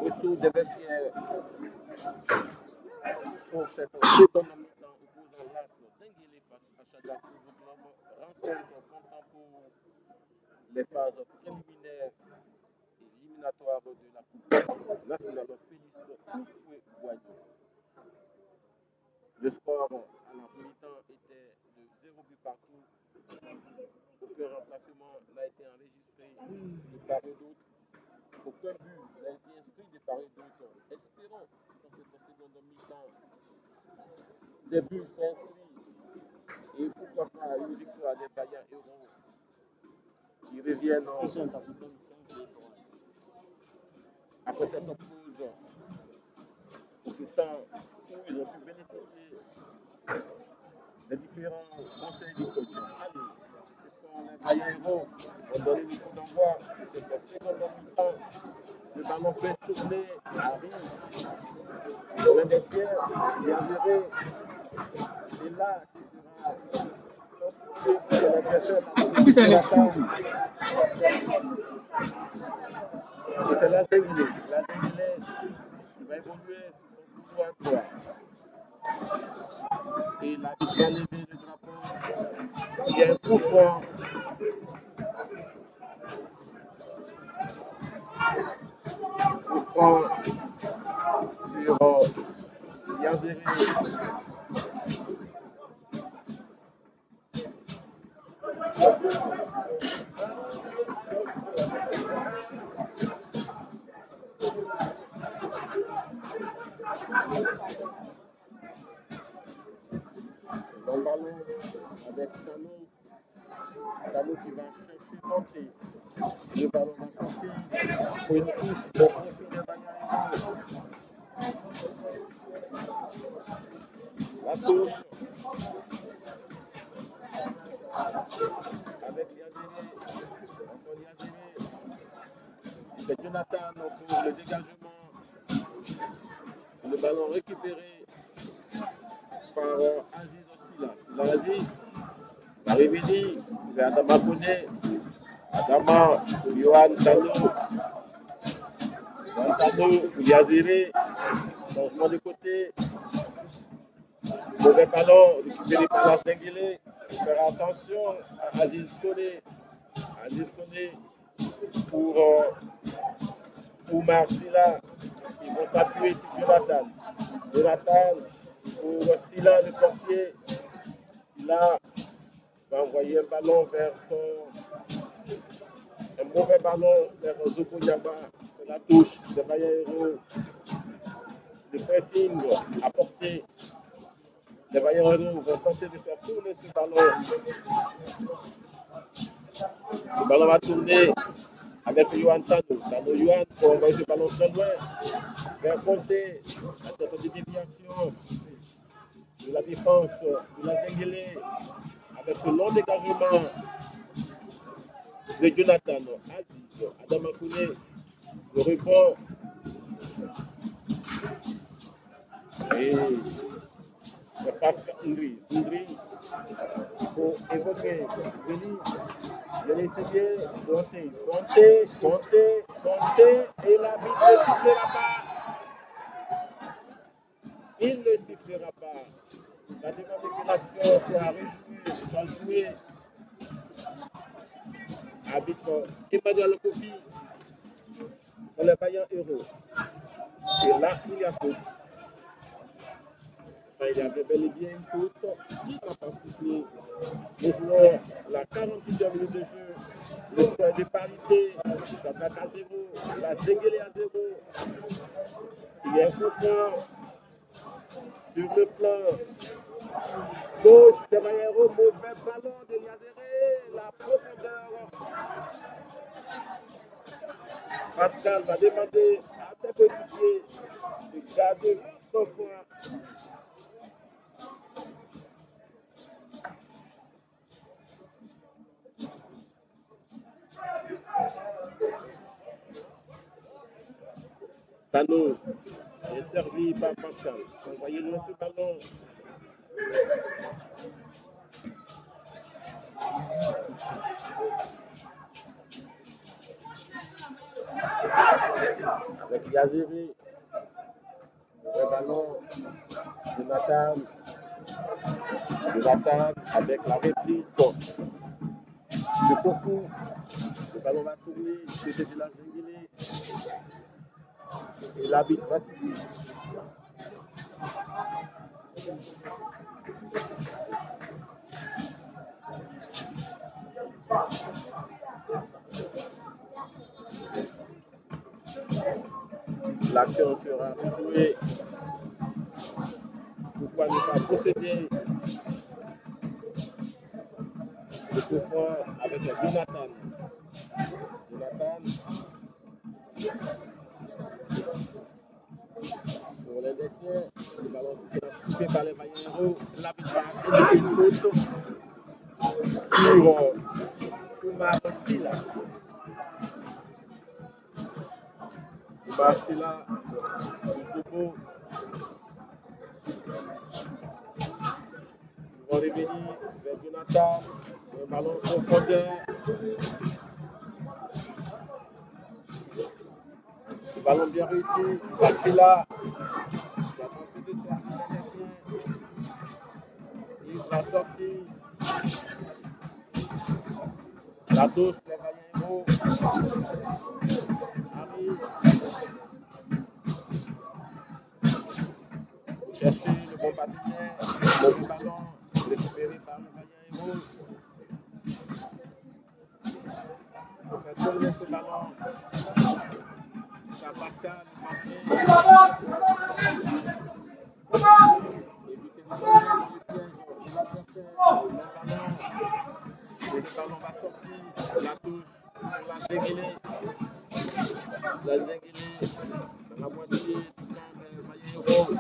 retour des vestiaires pour cette seconde mi-temps opposant l'As Denguélé face à Chada Football Club. Rencontre comptant pour les phases préliminaires et éliminatoires de la Coupe nationale Félix Houphouët-Boigny. Le score à la mi-temps était de 0 but partout. Aucun remplacement n'a été enregistré de part et d'autre. Aucun but n'a été inscrit de part et d'autre. Espérons dans cette seconde mi-temps des buts s'inscrits et pourquoi pas une victoire des Bayern Héros qui reviennent après cette pause pour ce temps où ils ont pu bénéficier des différents conseils du coach. Allez, ce sont les Bayern Héros qui vont donner le coup d'envoi de cette seconde mi-temps. Le ballon peut tourner, arrive dans le vestiaire, il y a zéré. C'est là qui sera sorti de l'adversaire. Et c'est la Denguélé. La Denguélé qui va évoluer sur son couloir droit. Et l'arbitre va lever le drapeau. Il y a un coup franc. Coup franc sur Yazeri. Dans le ballon avec Tano. Tano qui va chercher monter. Le ballon va sortir pour une touche au profil des Bayern. La touche avec Yazeri. Encore Yazeri. C'est Jonathan pour le dégagement. Le ballon récupéré par Aziz Ossila. Aziz, Marividi, vers Adama Kone. Adama, Yohan Tano. Yohan Tano, Yazeri. Changement de côté. Mauvais ballon récupéré par la Denguélé. Faire attention à Aziz Kone. Aziz Kone pour Marcila. Ils vont s'appuyer sur Jonathan. Jonathan pour Silla, le portier. Silla va envoyer un ballon vers un mauvais ballon vers Zoko Yaba. C'est la touche de Bayern Héros. Le pressing apporté. Les Bayern Héros vont tenter de faire tourner ce ballon. Le ballon va tourner avec Yohan Tano. Tano Yohan pour envoyer ce ballon très loin. Vers Conté, la tête de déviation de la défense de la Denguélé avec ce long dégagement de Jonathan. Aziz, Adama Kone, le rebond. Et c'est Pascal Ndri. Ndri, il faut évoquer. Venez essayer, compter. Et l'arbitre ne sifflera pas. Il ne sifflera pas. La demande que l'action soit jouée. Arbitre Emmanuel Kofi pour les Bayern Héros. Et là, il y a faute. Enfin, il y avait bel et bien une faute qui n'a pas sifflé. Le joueur, la 48e minute de jeu, le score de parité, Shadrach à 0, la Denguélé à 0. Il y a un coup franc sur le flanc gauche de Bayero, mauvais ballon de Yazere, la profondeur. Pascal va demander à ses coéquipiers de garder leur sang-froid. Tano est servi par Pascal. Envoyez loin ce ballon. avec Yaziri, le ballon de Nathan avec la réplique de Kokou. Le ballon va tourner côté de la Zengele et l'arbitre va siffler. L'action sera rejouée. Pourquoi ne pas procéder le coup franc avec Jonathan. Pour les déciens, le ballon qui sera sifflé par les Vailleros. L'arbitre va indiquer une faute sur Oumar Silla. Oumar Silla, Soussoupo. Ils vont revenir vers Jonathan. Le ballon en profondeur. Le ballon bien réussi. Silla. Il a tenté de sortir les déciens. Il va sortir. La touche, les Vailleros. Arrive. Chercher le bon partenaire, le ballon récupéré par le Vailleros. Il faut faire tourner ce ballon. C'est Pascal, le marché. Éviter de tomber dans le piège de l'adversaire. Le ballon va sortir. La touche pour la Zengele. La Zengele dans la moitié du camp des Vailleros.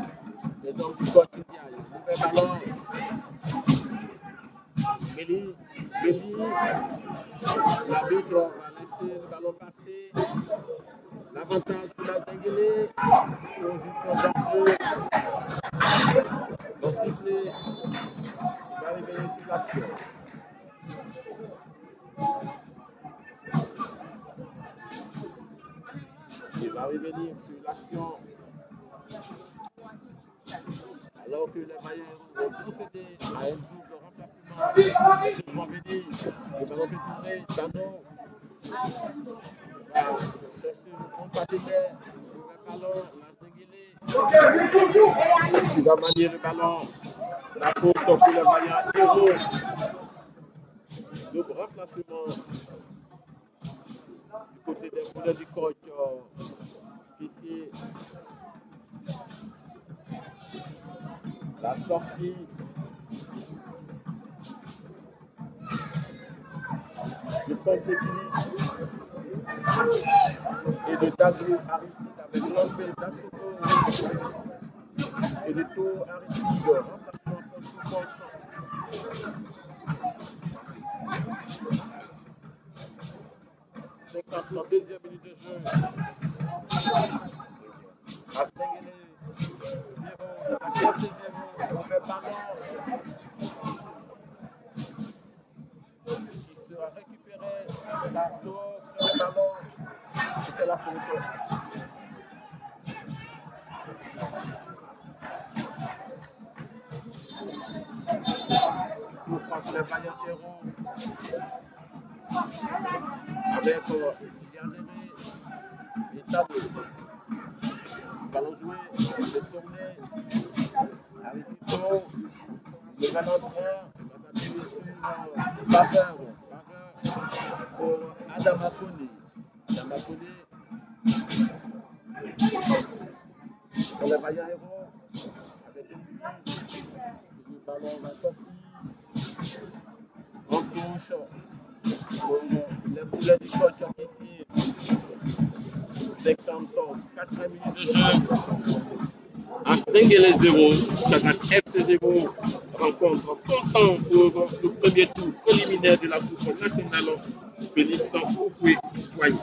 Les hommes du coach Ndiaye. Mauvais ballon. Méli, l'arbitre va laisser le ballon passer. L'avantage pour la Zengele. Position d'enjeu. Le sifflet va revenir sur l'action. Il va revenir sur l'action. Alors que les Vailleros vont procéder à un double remplacement. Les choses vont venir. Le ballon peut tourner. Dano va chercher le bon partenaire. Le ballon, la Zengele. Qui va manier le ballon. La faute pour les Vailleros. Double remplacement du côté des moulins du coach. Ici, la sortie de Pontekili et de Daglou Aristide avec l'entrée d'Assoko et de Tau Aristide, remplacement constant. 52e minute de jeu. Astengele 0, ça va faire 0, mauvais ballon qui sera récupéré par Tau, premier ballon, et c'est la faute. Coup franc pour les vaillants héros avec Yazéré et Tado. Ballon joué, le tourné, Aristide, le ballon droit, va s'appuyer sur Baveur pour Adama Kone. Adama Kone pour les vaillants héros avec une bulle. Le ballon va sortir en touche pour les moulins du coach ici. 54 minutes de jeu. Astengele 0, Chagat FC 0. Rencontre content pour le premier tour préliminaire de la Coupe nationale. Félix Oufoué Kouaï.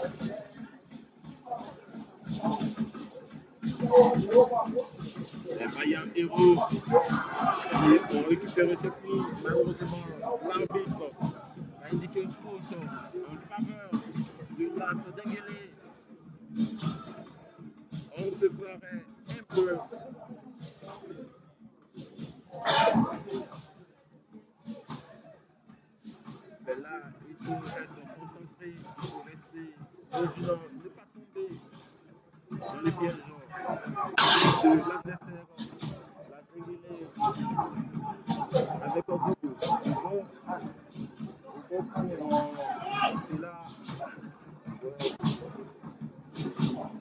Les vaillants héros qui ont récupéré ce prix, malheureusement, l'arbitre a indiqué une faute en faveur de l'As Dengele. se croirait un peu. Mais là, il faut être concentré, il faut rester vigilant, ne pas tomber dans les pièges de l'adversaire. La Zinguélé avec Ozobo. Zobo, Zobo pour Silla.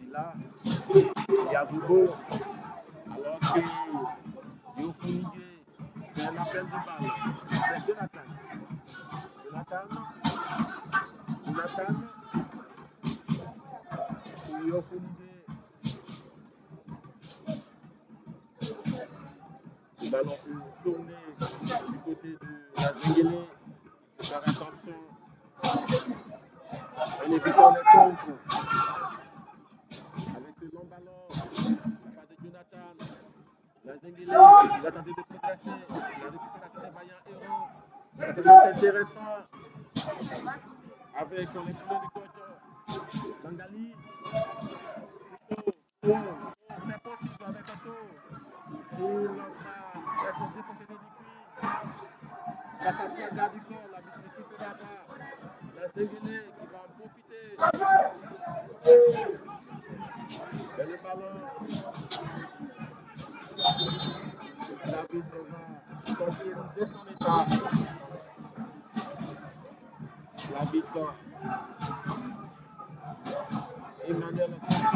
Silla, il y a Zobo. Alors que Yofunigué fait un appel de balle. C'est Jonathan. Jonathan, Jonathan, pour Yofunigué. Le ballon peut tourner du côté de la Zinguélé. Faire attention en évitant les contres. Avec ce long ballon, la part de Jonathan. La Zinguélé, il va tenter de progresser. La récupération des vaillants héros. Ça va être intéressant avec les couleurs du coach Bangali. C'est possible avec Otto. Il va être dépossédé du puits. Ça s'appelle du corps, la victoire de là-bas. La Zinguélé qui va en profiter. Et le ballon, l'arbitre va sortir de son état. L'arbitre Emmanuel Kofi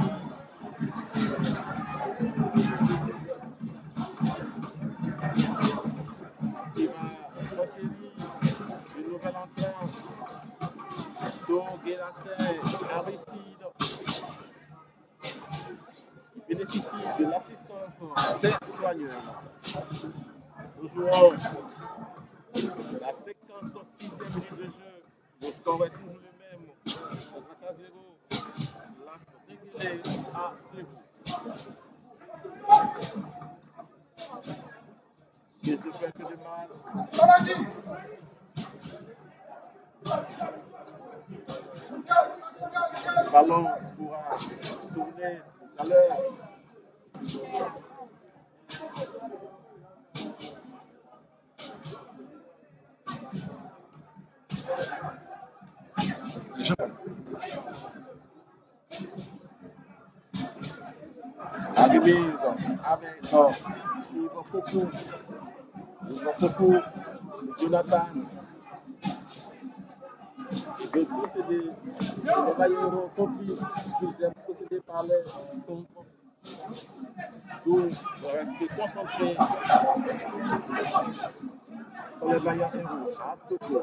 qui va sortir du nouvel entrant. Donc, Aristide bénéficie de l'assistance des soigneurs. Nous jouons la 56e minute de jeu. Le score est toujours le même. On à 0. Last Denguele à 0. Qui ne fait que de mal. Le ballon pourra tourner tout à l'heure. La remise avec Yves Pokou, Jonathan. Il veut procéder. Le Bayero compris qu'ils aiment procéder par les contre. D'où rester concentré. Ce sont les vaillants héros à Soto.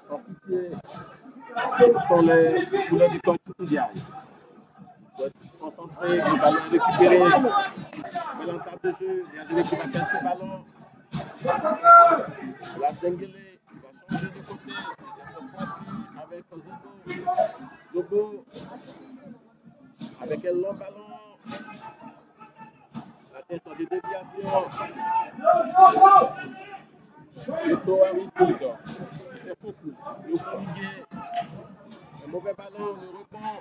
Sans pitié. Ce sont les couleurs du coach mondial. Il faut être concentré, le ballon récupéré. Mais en table de jeu, il y a des qui va perdre ce ballon. La Zinguélé va changer de côté. Cette fois-ci avec Zobo. Zobo avec un long ballon. La tête en déviation. Yoto Aristide. Et c'est beaucoup. Yoto Miguel. Un mauvais ballon, le rebond.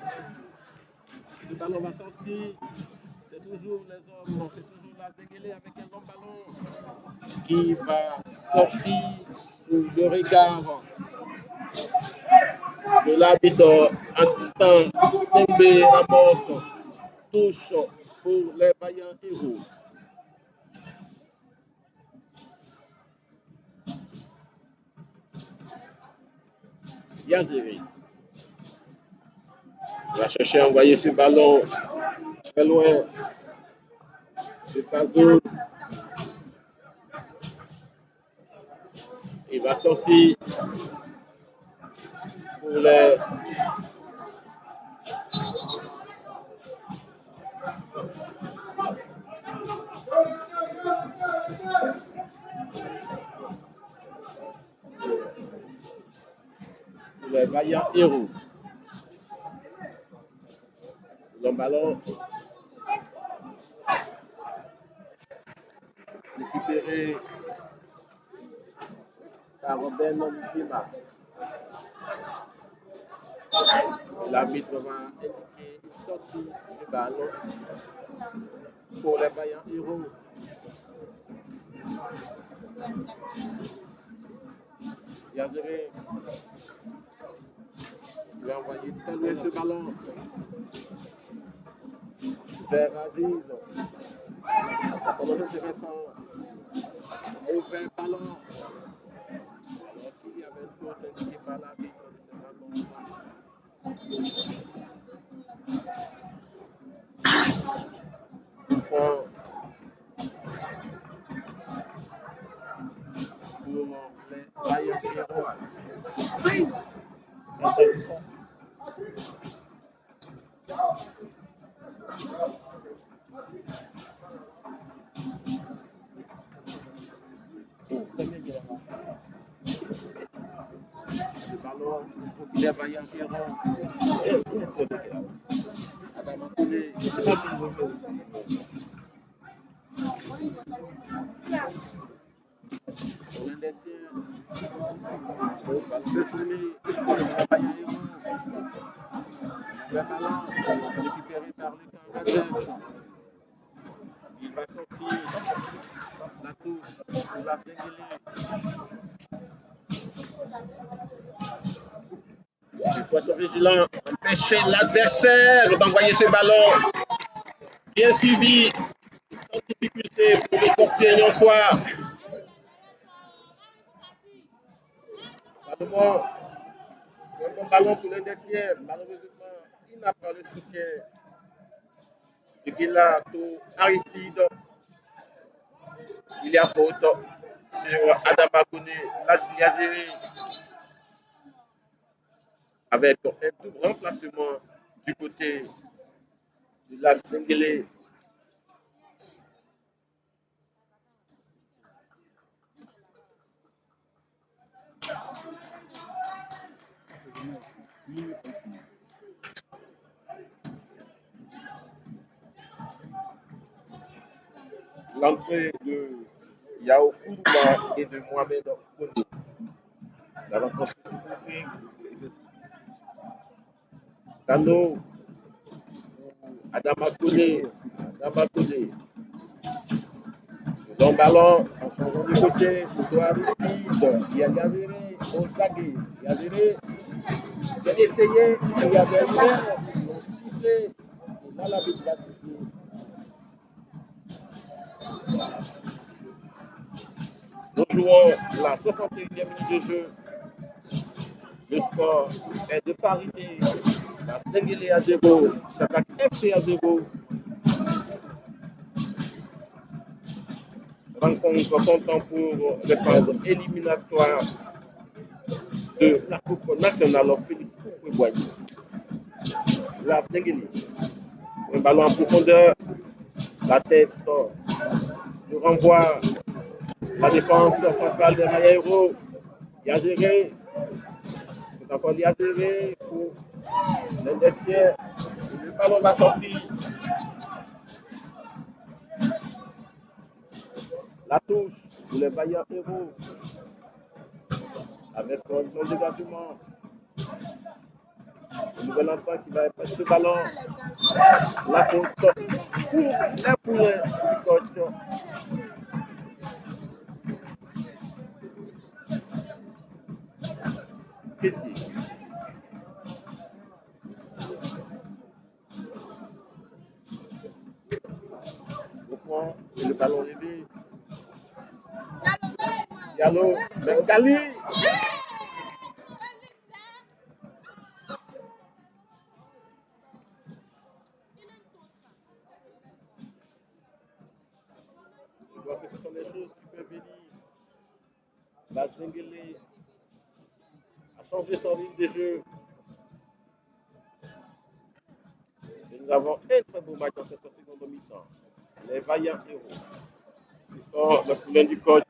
Le ballon va sortir. C'est toujours les hommes. C'est toujours la Zinguélé avec un long ballon qui va sortir sous le regard de l'arbitre assistant Sembe Ramos. Touche pour les vaillants héros. Yaziri va chercher à envoyer ce ballon très loin de sa zone. Il va sortir pour les vaillants héros. Le ballon récupéré par Robin Montima. l'arbitre va indiquer une sortie du ballon pour les vaillants héros. Yazere va envoyer très loin ce ballon vers Aziz. La promotion intéressant. Ouvert ballon. Alors qu'il y avait une faute indiquée par l'arbitre de cette rencontre. Pour les vaillants héros. C'est intéressant. Le ballon pour les vaillants héros. Adam Akoulé, c'est très bien joué. L'un des siens, va se tourner pour les vaillants héros. Le ballon récupéré par le camp. Il va sortir la touche pour la Denguele. Il faut être vigilant, empêcher l'adversaire d'envoyer ce ballon. Bien suivi, sans difficulté pour le portier lyonçois. Malheureusement, un bon ballon pour l'un des siens. Malheureusement, il n'a pas le soutien de Gilato Aristide. Il y a faute sur Adam Akoulé, Yazeri, avec un double remplacement du côté de la Denguele. L'entrée de Yao Kourouma et de Mohamed Koné. La rencontre se poursuit. Tano, Adama Koné, long ballon en changeant de côté, plutôt Aristide, il y a Yazere, Ozagé, Yazere, il a essayé, il y avait un main, ils l'ont sifflé, et là l'arbitre va siffler. Nous jouons la 61e minute de jeu. Le score est de parité. La Denguele à 0, Sakat FC à 0. Rencontre comptant pour les phases éliminatoires de la Coupe nationale Félix Houphouët-Boigny. La Denguele. Un ballon en profondeur. La tête. Le renvoi. La défense centrale des Mayairo. Yazere. C'est encore Yazere pour l'un des siens. Le ballon va sortir. La touche pour les vaillants héros. Avec un bon dégagement. Le nouvel enfant qui va faire ce ballon. La faute pour les poulets du coach. Précis. Au point, et le ballon levé. Diallo, Bengali. Je vois que ce sont des choses qui peuvent venir. La Denguele a changé son ligne de jeu. Et nous avons un très beau match dans cette seconde mi-temps. Les vaillants héros. Ce sont le poulain du coach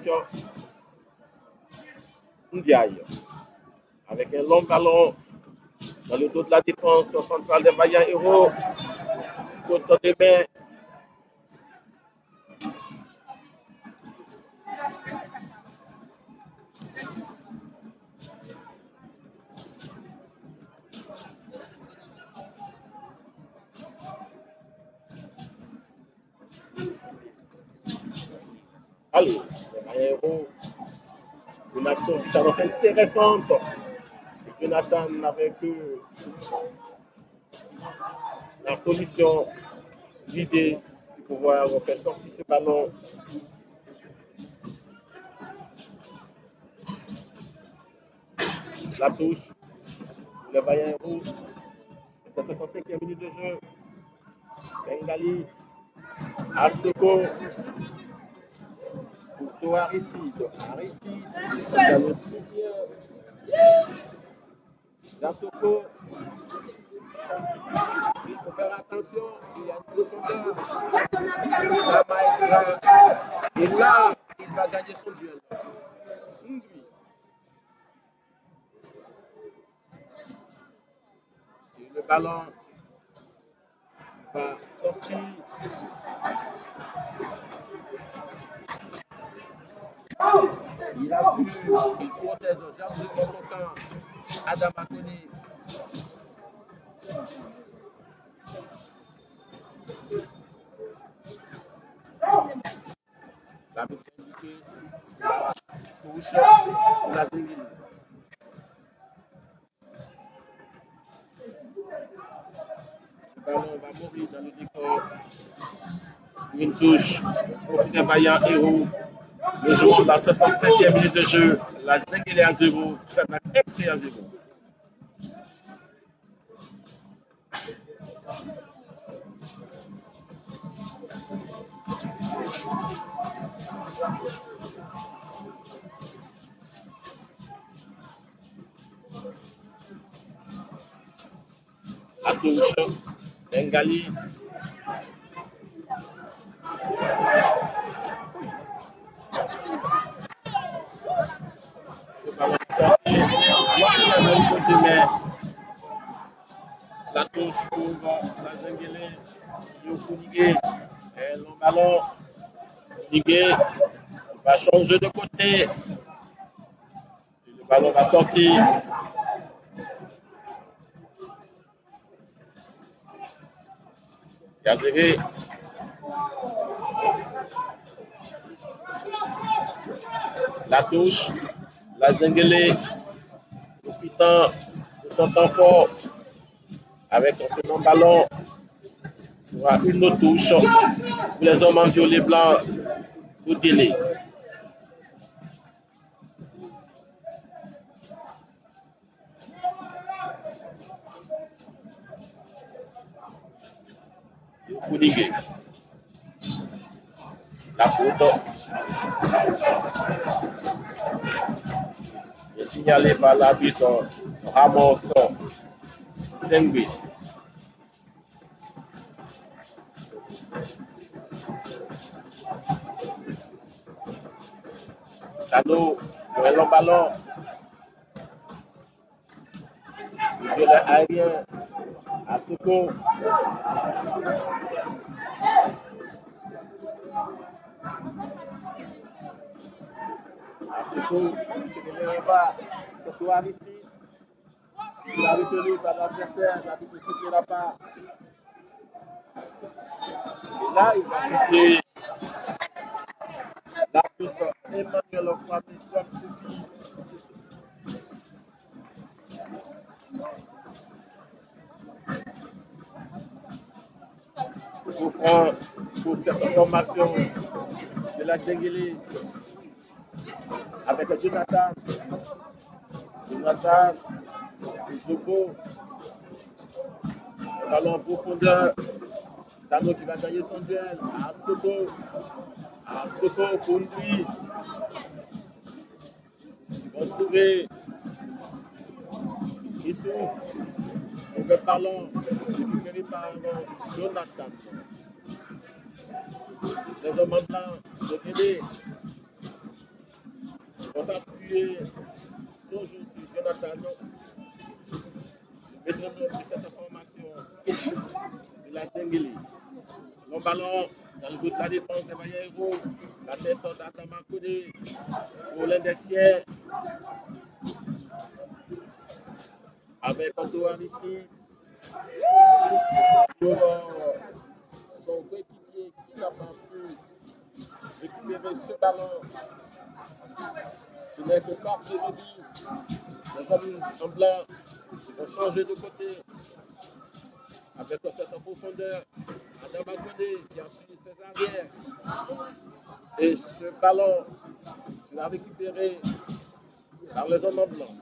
Ndiaye. Avec un long ballon dans le dos de la défense centrale des vaillants héros. Faute de main. Allez, les Bayero, une action qui s'annonce intéressante. Et Jonathan avec la solution, l'idée de pouvoir faire sortir ce ballon. La touche, le Bayero, 65e minute de jeu. Bengali, Asoko, pour Aristide. Aristide, dans le soutien d'Asoko. Il faut faire attention, il y a une profondeur. La maestra est là, il va gagner son duel. Ngui. Et le ballon va sortir. Il assure, il protège largement son camp. Adam Akoni. La but indiquée, la touche pour la Zingili. Le ballon va mourir dans le décor. Une touche au fil des vaillants héros. Nous jouons la 67e minute de jeu. La Zingili à 0. Sadnak FC à 0. La touche, Bengali. Le ballon est sorti. Il y a une faute de main. La touche pour la Zingili. Yofunigé. Et le ballon, Funigé va changer de côté. Et le ballon va sortir. Yazere. La touche, la Zingili profitant de son temps fort avec un second ballon. Il y aura une autre touche pour les hommes en violet blanc pour Délé. Funigé. La faute est signalée par l'arbitre Ramos Sengui. Tano, le long ballon, le violet aérien à Soko. À Soko, il se démène pas, surtout Aristide. Il a retenu par l'adversaire, l'arbitre ne sifflera pas. Et là, il va siffler l'arbitre Emmanuel Okwame Samsoufi. Pour cette formation de la Zengele avec Jonathan, Zoko, le ballon en profondeur. Tano qui va gagner son duel à Soko pour lui. Ils vont trouver Issou, le ballon récupéré par Jonathan. Les hommes en blanc de Télé vont s'appuyer toujours sur Jonathan, le métronome de cette formation de la Zengele. Le ballon dans le bout de la défense des Bayero, la tête d'Adama Kodé pour l'un des siens avec Anto Aristide pour son coéquipier qui n'a pas pu récupérer ce ballon. Ce n'est que Corps qui remise. Les hommes en blanc qui vont changer de côté avec cette profondeur. Adam Agoné qui a suivi ses arrières. Et ce ballon sera récupéré par les hommes en blanc.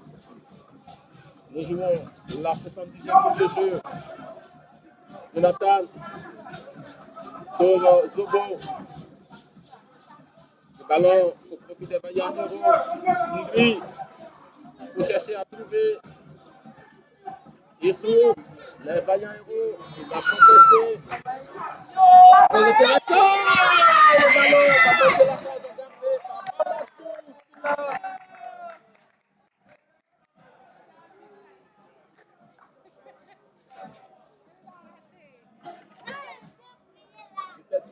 Nous jouons la 70e minute de jeu. Jonathan pour Zobo. Le ballon au profit des Vaillants Héros. Lui, il faut chercher à trouver. Il souffle. Les Vaillants Héros, il va progresser. Le ballon va monter la cage gardée par Mamadou Silla. C'était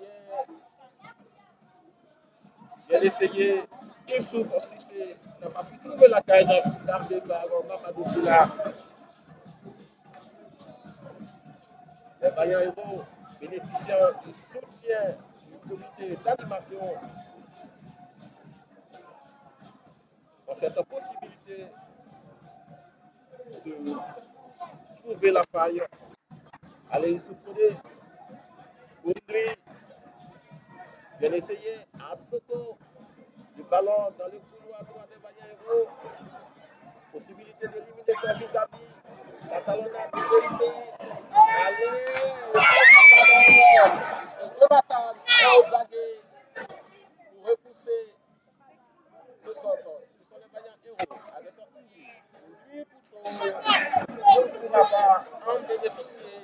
bien essayé. Il souffle aussi. Il n'a pas pu trouver la cage gardée par Mamadou Silla. Les Vaillants Héros bénéficiant du soutien, du comité d'animation ont cette possibilité de trouver la faille. Allez, il souffle pour lui. Bien essayé à Soto. Le ballon dans le couloir droit des Vaillants Héros. Possibilité d'éliminer Sergio Gabi. La talonnade de vérité. Allez, Jonathan Ozagé pour repousser ce centre. Ce sont les Vaillants Héros avec un lui pour ne pourra pas en bénéficier.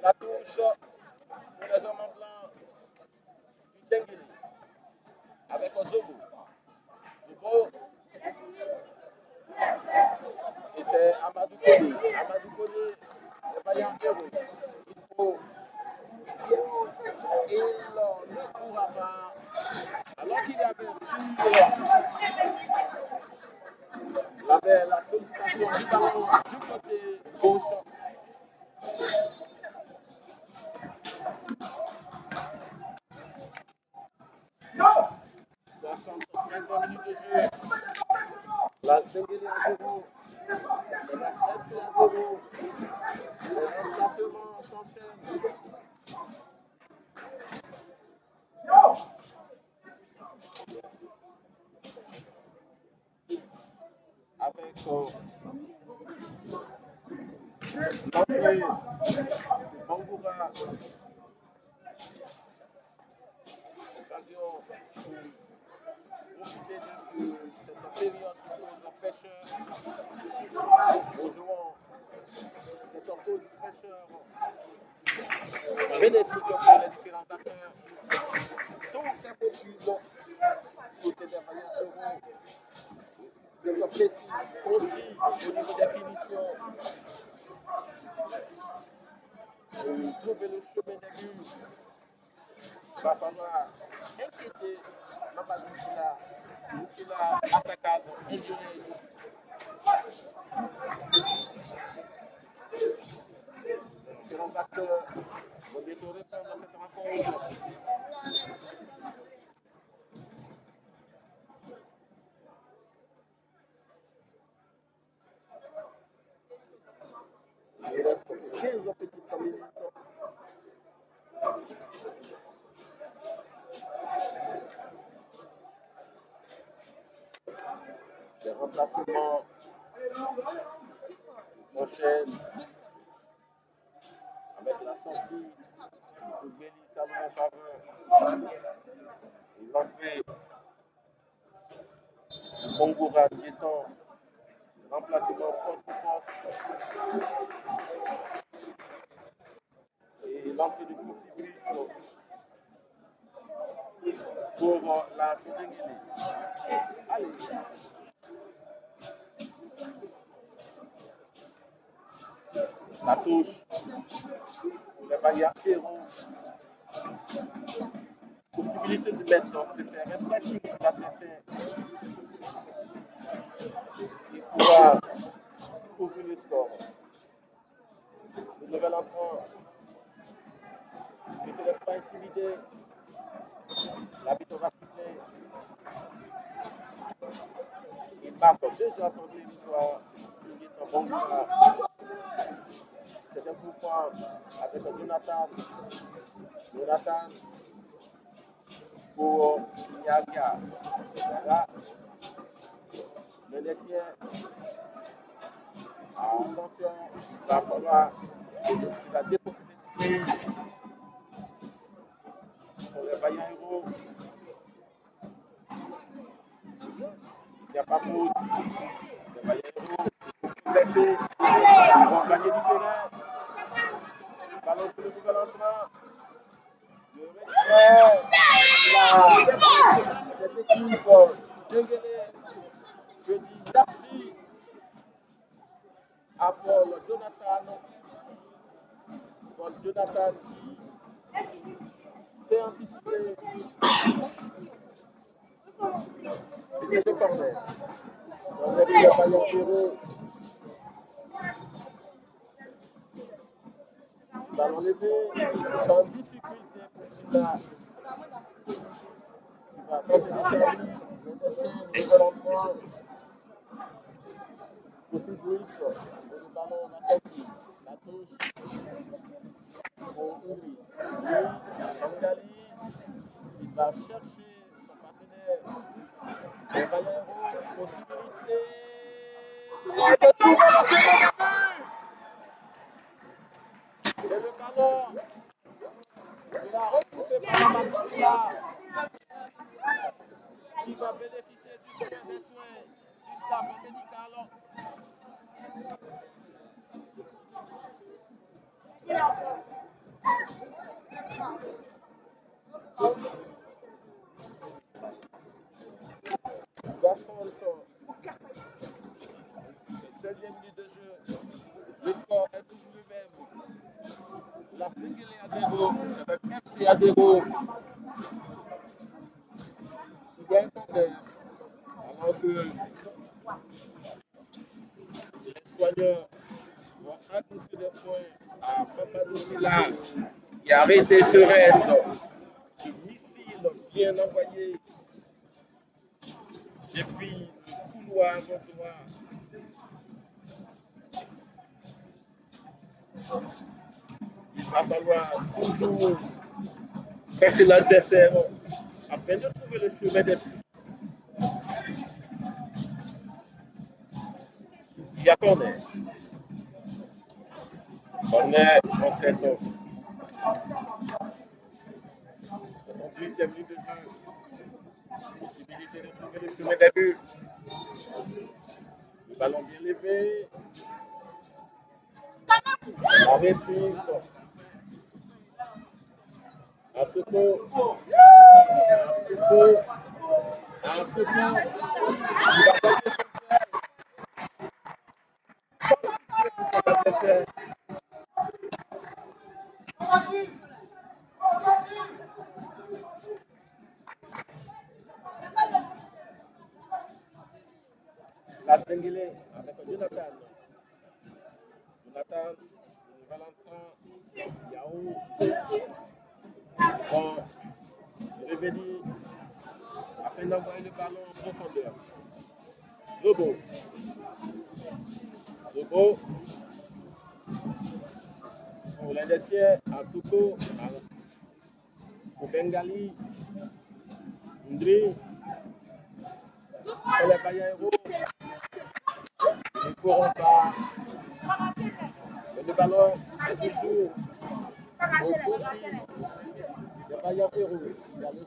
La touche pour les hommes en blanc du Dengue avec un Zobo. Zobo. Et c'est Amadou Kone. Amadou Kone, les Vaillants Héros. Il ne pourra pas. Alors qu'il avait la sollicitation du ballon du côté gauche. La chance 13e minute de jeu. La Denguele à 0. Et la FC à 0. Les remplacements s'enchaînent. Avec l'entrée de Bangoura. Occasion pour profiter de cette période de fraîcheur. Nous jouons cette pause fraîcheur bénéfique pour les différents acteurs. Tout est possible côté des Vaillants Héros. D'être précis aussi au niveau des finitions. Trouver le chemin des buts. Il va falloir inquiéter Mamadou Silla jusque-là à sa case injurée. Les différents acteurs vont bientôt reprendre cette rencontre. Il reste 15 petites minutes. Les remplacements s'enchaînent avec la sortie de Béli Salomon Faveur et l'entrée de Bongoura descend. Remplacement poste pour poste et l'entrée de Kofi pour la Sénégalais. Allez, la touche pour les Vaillants Héros. Possibilité de mettre, de faire un pressing sur l'adversaire et pouvoir ouvrir le score. Le nouvel entrant ne se laisse pas intimider. L'arbitre va siffler. Il marque déjà son victoire. Il est son bon victoire. C'est un coup franc avec Jonathan. Jonathan pour Niaga. Voilà. Le laissien. Attention, il va falloir. C'est la dépossession sur les vaillants héros. Il n'y a pas faute. Les vaillants héros, blessés. Ils vont gagner du terrain. Ballon pour le nouvel entrant. Le retrait. Cette équipe, Dengele, je dis merci à Paul Jonathan. Paul Jonathan qui s'est anticipé. Et c'est le corner. On a vu le ballon héros. Ballon levé sans difficulté pour Sina. Qui va tenter de servir le dessin du nouvel entrant. Kofi Bruce, le ballon la sortie. La touche pour Ouri. Angali, il va chercher son partenaire. Les Valero, possibilité de trouver le chemin de but. Et le ballon sera repoussé par Mamadoussila qui va bénéficier des soins du staff médical. Deuxième minute de jeu. Le score est toujours le même. La Fingele à 0. C'est un FC à 0. Il y a un corner. Alors que les soigneurs vont administrer des soins à Mamadou Silla qui a arrêté ce raid. Ce missile bien envoyé depuis le couloir droit. Il va falloir toujours presser l'adversaire afin de trouver le chemin des buts. Il y a corner. Corner en 7 ans. 68e minute de jeu. Possibilité de trouver le chemin des buts. Le ballon bien levé. La réplique. Asoko. Asoko. Asoko. Il va passer son adversaire. La Dengele avec Jonathan. Jonathan, Valentin, Yahoo, vont revenir afin d'envoyer le ballon en profondeur. Zobo. Zobo. Pour les déchets, Asuko, pour Bengali, Ndri, pour les Bayaero, ils ne pourront pas. Mais le ballon est toujours au profit des Bayaero. Il y a le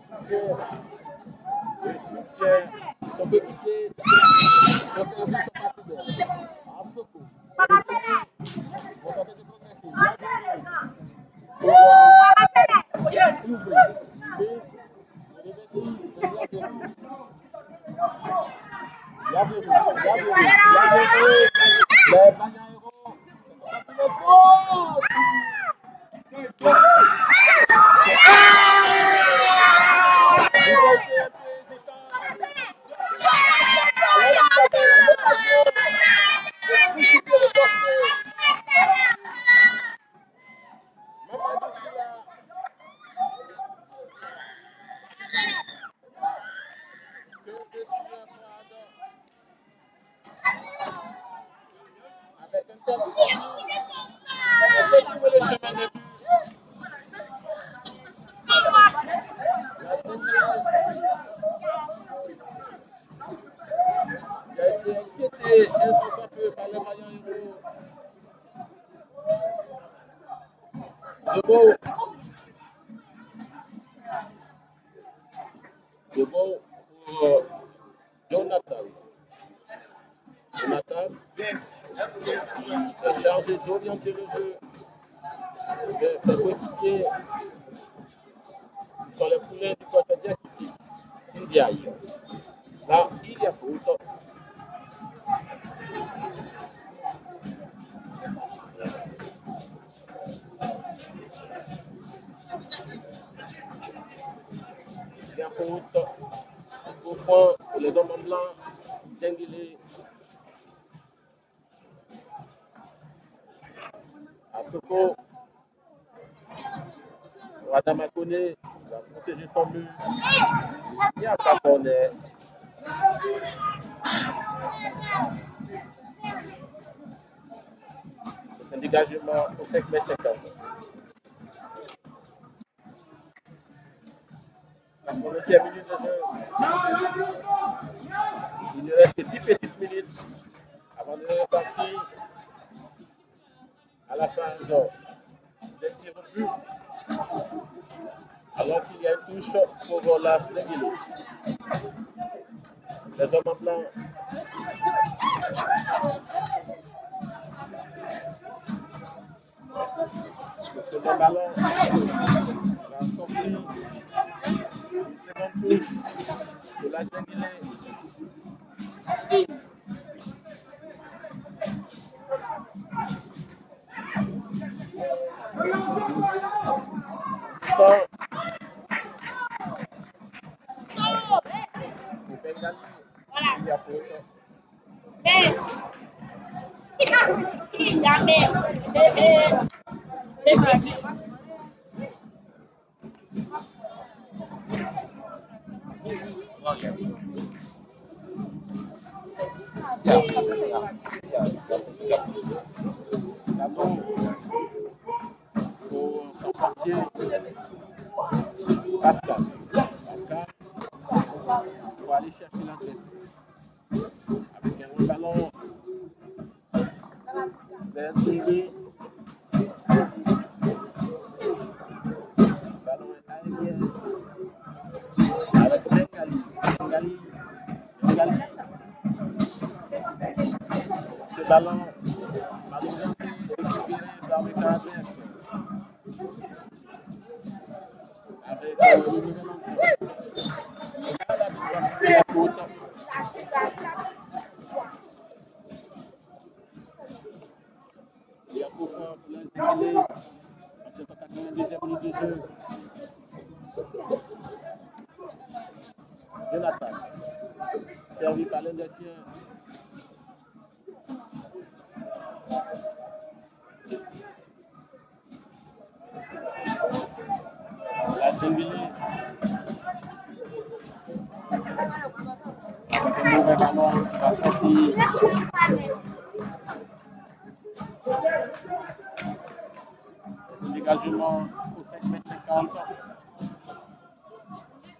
soutien de son coéquipier, de son partenaire. Asoko, ils vont tenter de progresser. On peut trouver le chemin des buts. La Denguelaye qui a été inquiété un temps soit peu par les vaillants héros. Zebo. Zebo pour Jonathan. Jonathan est chargé d'orienter le jeu vers ses coéquipiers qui sont les poulains du côté Diakiti. Ndiaye. Là, il y a faute. Il y a faute. Au fond, pour les hommes en blanc, Denguele, Asoko, Radama Kone, il va protéger son mur. Il n'y a pas corner. C'est un dégagement au 5 mètres 50. La 20e minute de jeu. Il ne reste que 10 petites minutes avant de repartir à la phase des tirs au but. Alors qu'il y a une touche pour la Denguele. Les hommes en blanc. Ce bon ballon va sortir. Une seconde touche pour la Denguele. Sans pour Bengali. Il y a faute. Cadeau pour son quartier. Pascal. Pascal, il faut aller chercher l'adversaire. Avec un ballon vers Ndoumbe. Ballon aérien avec Bengali. Bengali. Ce ballon malheureusement récupéré par le camp adverse. Avec le nouvel entrant. Là, la faute. Il y a coup franc pour l'Institut en cette 92e minute de jeu. Jonathan, servi par l'un des siens. La Denguele. Avec un mauvais ballon qui va sortir. C'est un dégagement au 5 mètres 50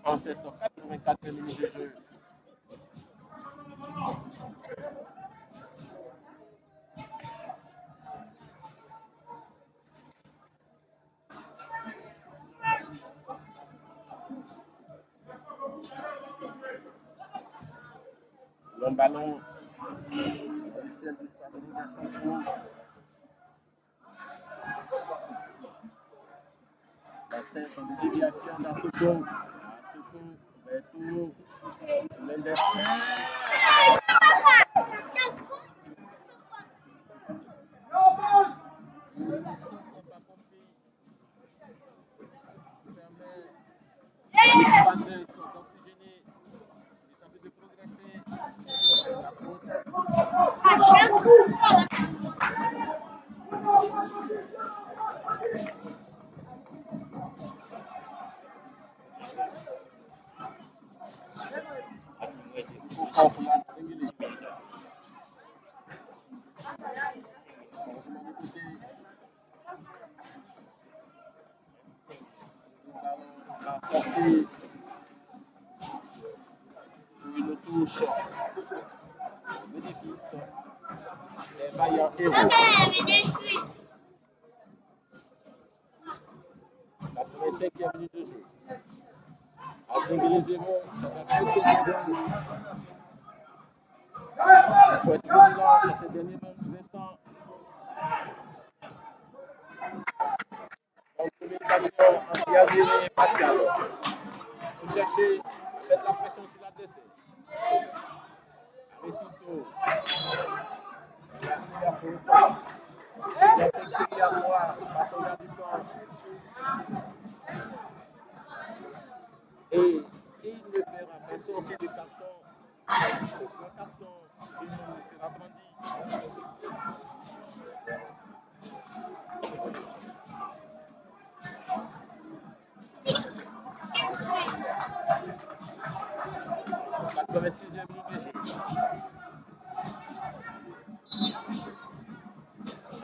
en cette 84e minute de jeu. Long ballon au ciel du stade de Roubaix-Champion. La tête en déviation d'Asoko. Asoko, Beto, Mendes. Les sont pas compris. Permet l'équipe adverse d'oxygéner. Il est en train de progresser. La faute pour la Denguele. Changement de côté. Ballon à la sortie pour une touche. Bénéfice des vaillants héros. 85e minute de jeu. Asbengele 0, ça va être 0. Il faut être vigilant dans ces derniers instants. En communication entre Yazir et Pascal. Il faut chercher à mettre la pression sur l'adversaire. Aristito. Il a pour le temps. Il a fait crier à moi, passe au garde du camp. Et il ne fera pas sortir du carton. Le carton, sinon il sera brandi. La 86e minute de jeu.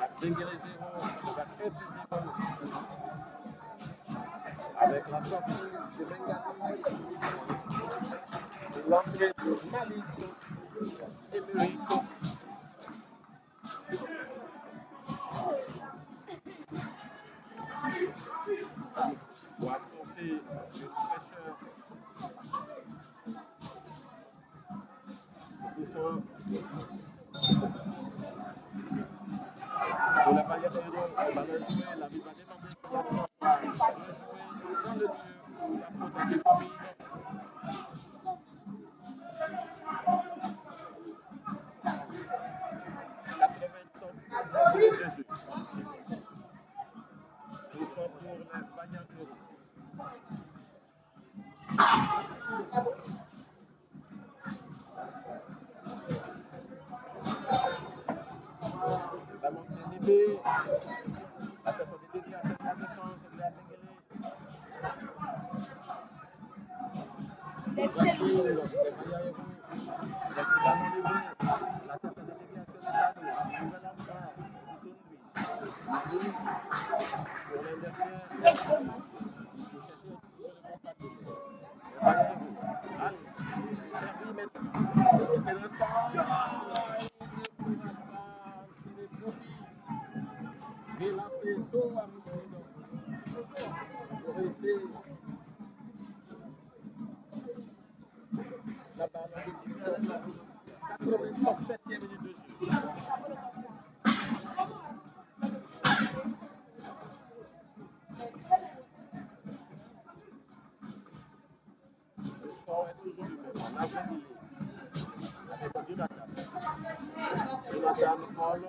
Asbengele 0, ça va très physique. Avec la sortie de Bengali et l'entrée de Malik Emerick. Pour apporter une fraîcheur pour la barrière héros. On va le jouer, la vie va demander que l'action soit rejouée dans le lieu où la faute a été commise. 86 minutes de jeu. Coup franc pour les vaillants héros. La montre est libérée. La tête de déviation de la défense de la Benguele. Racing, les vaillants héros. Avec ce ballon libéré. La tête de déviation de Dano. Nouvel entrant. Pour l'inversion. Il faut chercher le bon papier. Les vaillants héros. Anne. Servi maintenant. C'est pénétrant. Il ne pourra pas tirer profit. Mais là, c'est tôt à Moussino. Ça aurait été la balle en début de 87e minute de jeu. Le score est toujours le même. On a Benguele avec Jonathan. Jonathan Paul.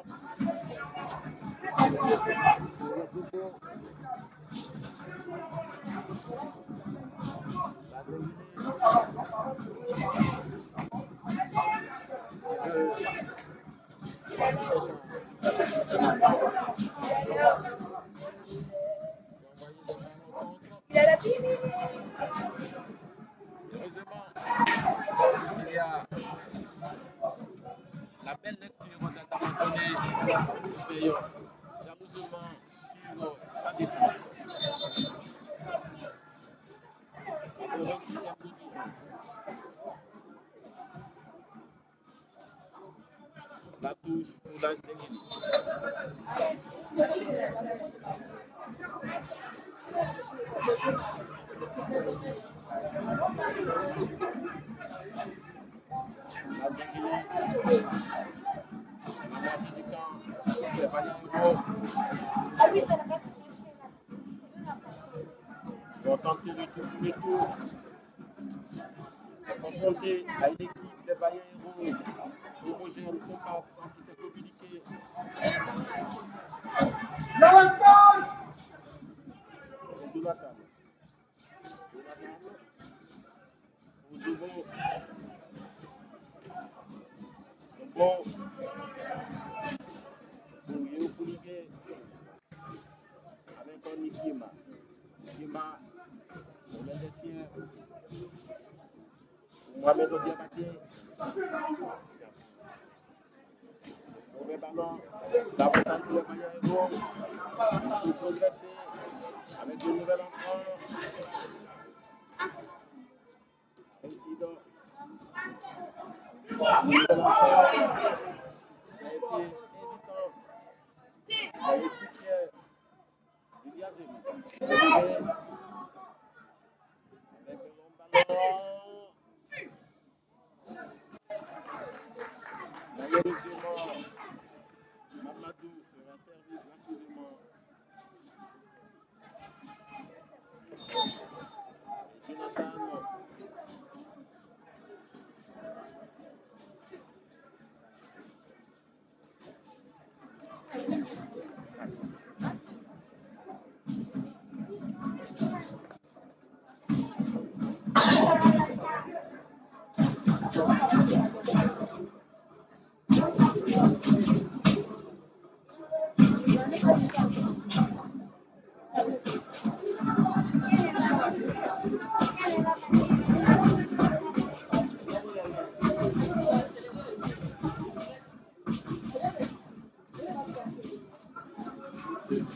Zubo. La Benguele. Heureusement, il y a la belle lecture d'Antamantoné Payon, jalousement sur sa défense. 86e minute de jeu. La touche pour l'As Benguele. L'As Benguele. La moitié du camp. Les vaillants héros vont tenter le tour. Confronté à une équipe des vaillants héros homogène, compacte, qui s'est communiqué. C'est Jonathan. Pour Zubo. Zubo. Pour Yeo Fouligué. Avec un Nikima. Nikima. Pour l'Indessien. Pour Mohamed Odiabate. Mauvais ballon. Davantage pour le Bayern Héros. Il faut progresser avec de nouvel entrant. Incident. Nouvel entrant. Il a été hésitant dans le soutien du gardien. Avec un long ballon. Malheureusement, Mamadou sera servi gracieusement. Jonathan.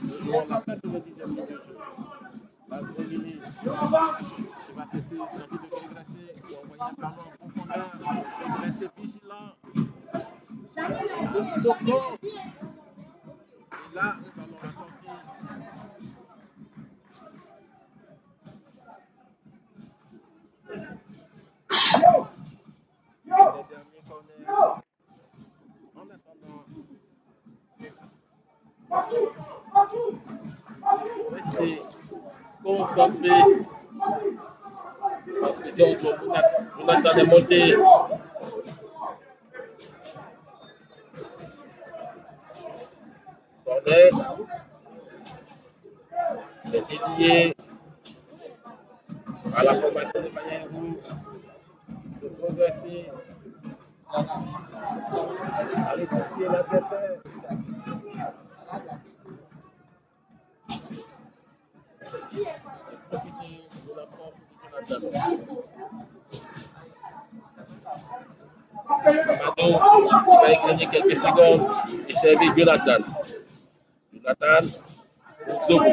Nous jouons la 90e minute de jeu. Masbelli qui va tenter de progresser pour envoyer un ballon en profondeur. Il faut rester vigilant. Soko. Et là, le ballon va sortir. Les derniers corners. En attendant, rester concentré parce que Jonathan est monté. Corner. C'est dédié à la formation de Bayern Rouge. Il faut progresser. Aller titiller l'adversaire. Profiter de l'absence de Jonathan. Mamadou qui va y gagner quelques secondes et servir Jonathan. Jonathan pour Zobo.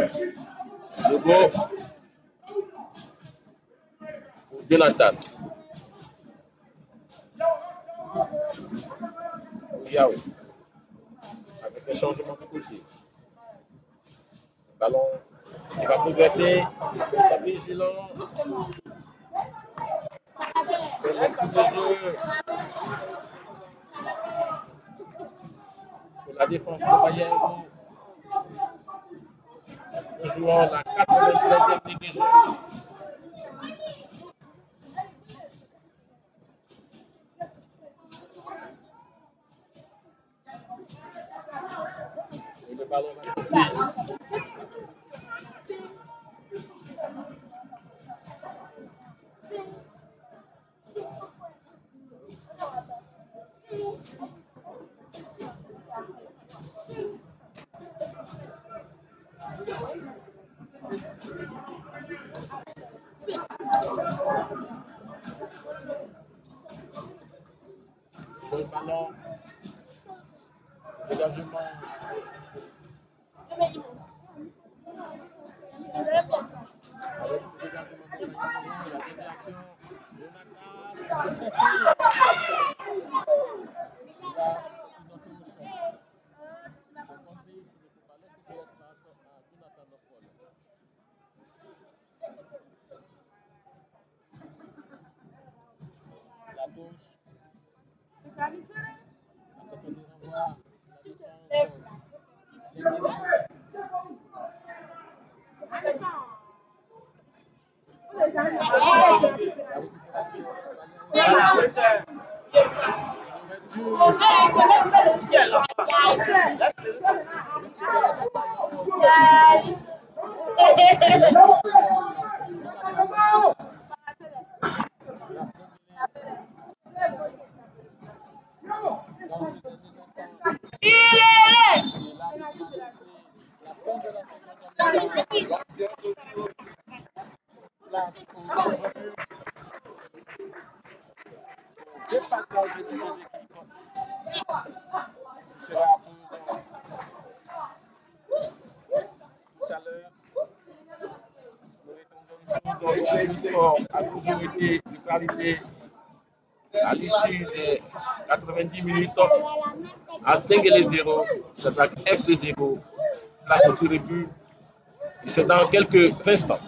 Zobo pour Jonathan. Yao. Avec un changement de côté. Ballon qui va progresser. Il faut être vigilant. Le l'esprit de jeu pour la défense de Bayern. Nous jouons la 93e minute de jeu. Et le ballon va sortir. Le ballon. Dégagement. Avec ce dégagement de Bayern, la déviation. Jonathan, pressé. Là, c'est une autre touche. Je compris qu'il ne faut pas laisser de l'espace à Jonathan Paul. La gauche. À côté du renvoi, la défense. La récupération. Ce sera Le sport a toujours été de qualité. À l'issue des 90 minutes, Astingue 0, Shadrach FC 0, place au tir de but. Et c'est dans quelques instants